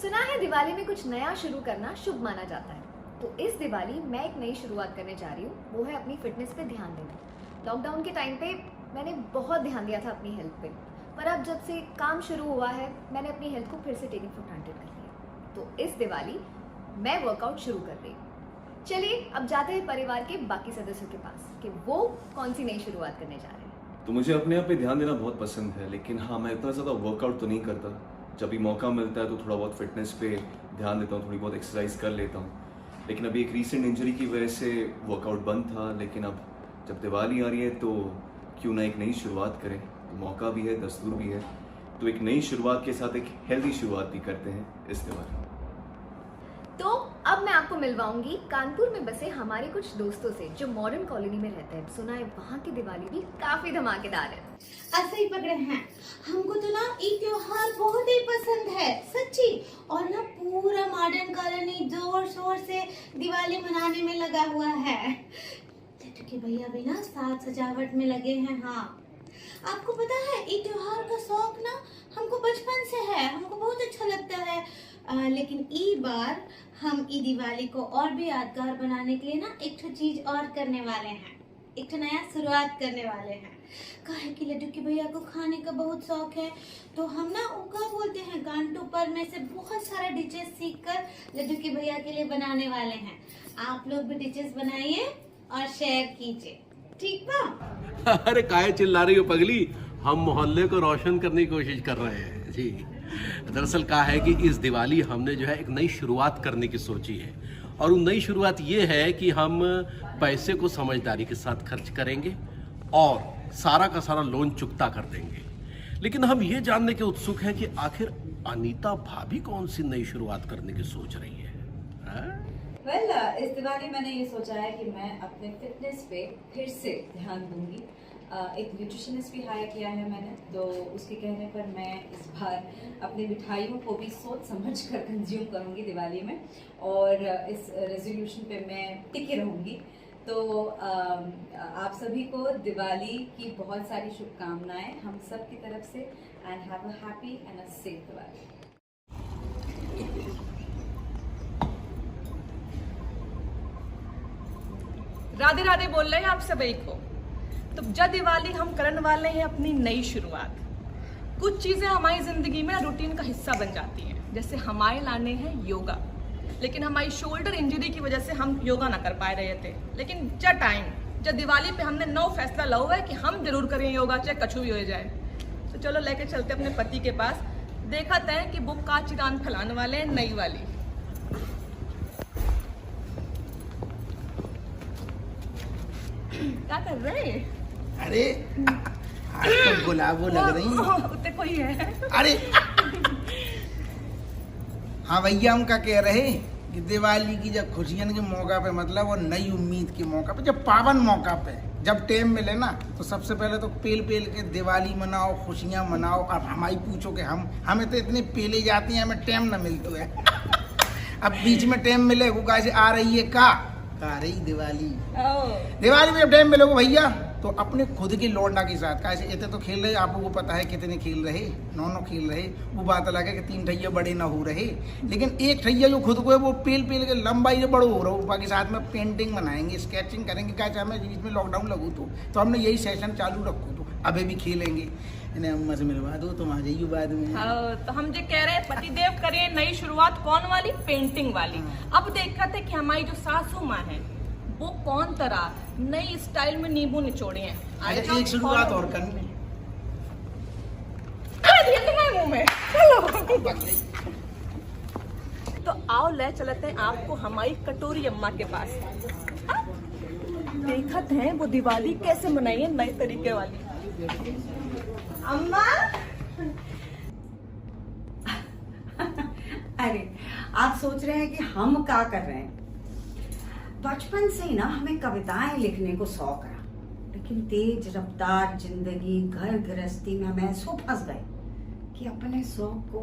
सुना है दिवाली में कुछ नया शुरू करना शुभ माना जाता है। तो इस दिवाली मैं एक नई शुरुआत करने जा रही हूँ, वो है अपनी फिटनेस पे ध्यान देना। लॉकडाउन के टाइम पे मैंने बहुत ध्यान दिया था अपनी हेल्थ पे, पर अब जब से काम शुरू हुआ है मैंने अपनी हेल्थ को फिर से टेकिंग फॉर ग्रांटेड कर लिया। तो इस दिवाली मैं वर्कआउट शुरू कर रही हूँ। चलिए अब जाते हैं परिवार के बाकी सदस्यों के पास कि वो कौन सी नई शुरुआत करने जा रहे हैं। तो मुझे अपने आप पे ध्यान देना बहुत पसंद है, लेकिन हाँ, मैं इतना ज़्यादा वर्कआउट तो नहीं करता। जब भी मौका मिलता है तो थोड़ा बहुत फिटनेस पे ध्यान देता हूँ, थोड़ी बहुत एक्सरसाइज कर लेता हूँ। लेकिन अभी एक रीसेंट इंजरी की वजह से वर्कआउट बंद था, लेकिन अब जब दिवाली आ रही है तो क्यों ना एक नई शुरुआत करें। तो मौका भी है, दस्तूर भी है, तो एक नई शुरुआत के साथ एक हेल्दी शुरुआत भी करते हैं इस दिवाली। तो अब मैं आपको मिलवाऊंगी कानपुर में बसे हमारे कुछ दोस्तों से जो मॉडर्न कॉलोनी में रहते हैं। सुना है वहाँ की दिवाली भी काफी धमाकेदार है। ऐसे ही पकड़े हैं। हमको तो ना ये त्योहार बहुत ही पसंद है सच्ची। और ना पूरा मॉडर्न कॉलोनी जोर शोर से दिवाली मनाने में लगा हुआ है। के भैया भी ना साज सजावट में लगे हैं। हाँ, आपको पता है ये त्योहार का शौक ना हमको बचपन से है, हमको बहुत अच्छा लगता है। लेकिन ई बार हम ई दिवाली को और भी यादगार बनाने के लिए ना एक चीज और करने वाले हैं, एक नया शुरुआत करने वाले हैं। काहे कि लड्डू के भैया को खाने का बहुत शौक है, तो हम ना उनका बोलते हैं गांटू पर में से बहुत सारा डिशेस सीख कर लड्डू के भैया के लिए बनाने वाले हैं। आप लोग भी डिशेस बनाइए और शेयर कीजिए, ठीक बा? अरे काहे चिल्ला रही हो पगली, हम मोहल्ले को रोशन करने की कोशिश कर रहे हैं जी। दरअसल कहा है कि इस दिवाली हमने जो है एक नई शुरुआत करने की सोची है, और वो नई शुरुआत ये है कि हम पैसे को समझदारी के साथ खर्च करेंगे और सारा का सारा लोन चुकता कर देंगे। लेकिन हम ये जानने के उत्सुक हैं कि आखिर अनीता भाभी कौन सी नई शुरुआत करने की सोच रही है? इस दिवाली मैंने ये सोचा है कि मैं अपने फिटनेस पे फिर से ध्यान दूंगी। एक न्यूट्रिशनिस्ट भी हायर किया है मैंने, तो उसके कहने पर मैं इस बार अपनी मिठाइयों को भी सोच समझ कर कंज्यूम करूंगी दिवाली में, और इस रेजोल्यूशन पे मैं टिके रहूंगी। तो आप सभी को दिवाली की बहुत सारी शुभकामनाएं हम सब की तरफ से, and have a happy and a safe Diwali. Radhe Radhe बोल रहे हैं आप सभी को। तो जब दिवाली हम करने वाले हैं अपनी नई शुरुआत। कुछ चीजें हमारी जिंदगी में रूटीन का हिस्सा बन जाती हैं, जैसे हमारे लाने हैं योगा। लेकिन हमारी शोल्डर इंजरी की वजह से हम योगा ना कर पा रहे थे। लेकिन जब दिवाली पे हमने नौ फैसला ला हुआ है कि हम जरूर करें योगा, चाहे कछु भी हो जाए। तो चलो लेके चलते अपने पति के पास, देखा तय कि वो का चिरान फैलाने वाले हैं नई वाली। क्या कर रहे हैं? अरे आज तो गुलाबो लग रही है। उतने कोई है? अरे हाँ भैया, हम क्या कह रहे कि दिवाली की जब खुशियन के मौका पे, मतलब और नई उम्मीद के मौका पे, जब पावन मौका पे जब टाइम मिले ना, तो सबसे पहले तो पेल के दिवाली मनाओ, खुशियां मनाओ। अब हमारी पूछो कि हमें तो इतने पेले जाती हैं, हमें टाइम ना मिलता है। अब बीच में टाइम मिले वो कैसे आ रही है का आ रही दिवाली में जब टाइम मिलोगे भैया, तो अपने खुद के लौंडा के साथ कैसे इतने तो खेल रहे, आप लोगों को पता है कितने खेल रहे, नौ खेल रहे। वो बात अलग है कि 3 ठैया बड़े ना हो रहे, लेकिन एक ठैया जो खुद को है वो पेल के लंबाई से बड़ो हो रहा हो। बाकी साथ में पेंटिंग बनाएंगे, स्केचिंग करेंगे। कैसे हमें बीच में लॉकडाउन लगू तो हमने यही सेशन चालू रखो, तो अभी भी खेलेंगे। इन्हें अम्मा से मिलवा दो, तुम आ जाइए बाद में। तो हम जो कह रहे हैं पतिदेव करें नई शुरुआत, कौन वाली? पेंटिंग वाली। अब देखा था कि हमारी जो सासू माँ है वो कौन तरह नई स्टाइल में नींबू निचोड़े हैं। अच्छा, एक शुरुआत और करनी मुंह में। चलो तो आओ ले चलते हैं आपको हमारी कटोरी अम्मा के पास। देखते हैं वो दिवाली कैसे मनाई है नए तरीके वाली। अम्मा अरे आप सोच रहे हैं कि हम क्या कर रहे हैं? बचपन से ही ना हमें कविताएं लिखने को शौक रहा, लेकिन तेज रफ्तार जिंदगी, घर गृहस्थी में हम ऐसो फंस गए कि अपने शौक को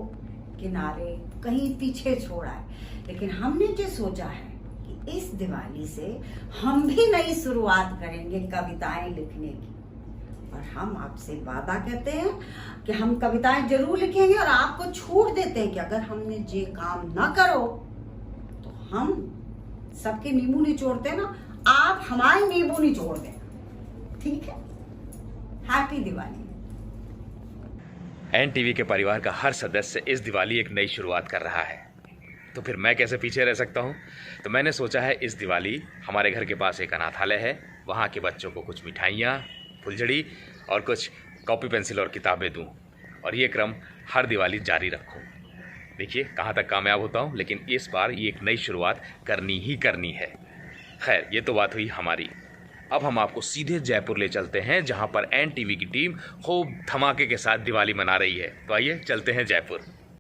किनारे कहीं पीछे छोड़ा है। लेकिन हमने जो सोचा है कि इस दिवाली से हम भी नई शुरुआत करेंगे कविताएं लिखने की, और हम आपसे वादा करते हैं कि हम कविताएं जरूर लिखेंगे और आपको छूट देते हैं कि अगर हमने ये काम ना करो तो हम सबके नींबू निचोड़ते हैं ना, आप हमारे नींबू निचोड़ दें। ठीक है? हैप्पी दिवाली। NTV के परिवार का हर सदस्य इस दिवाली एक नई शुरुआत कर रहा है, तो फिर मैं कैसे पीछे रह सकता हूँ। तो मैंने सोचा है इस दिवाली हमारे घर के पास एक अनाथालय है, वहाँ के बच्चों को कुछ मिठाइयाँ, फुलझड़ी और कुछ कॉपी पेंसिल और किताबें दूँ, और ये क्रम हर दिवाली जारी रखूँ। देखिए कहाँ तक कामयाब होता हूँ, लेकिन इस बार ये एक नई शुरुआत करनी ही करनी है। खैर, ये तो बात हुई हमारी। अब हम आपको सीधे जयपुर ले चलते हैं, जहाँ पर NTV की टीम खूब धमाके के साथ दिवाली मना रही है। तो आइए चलते हैं जयपुर।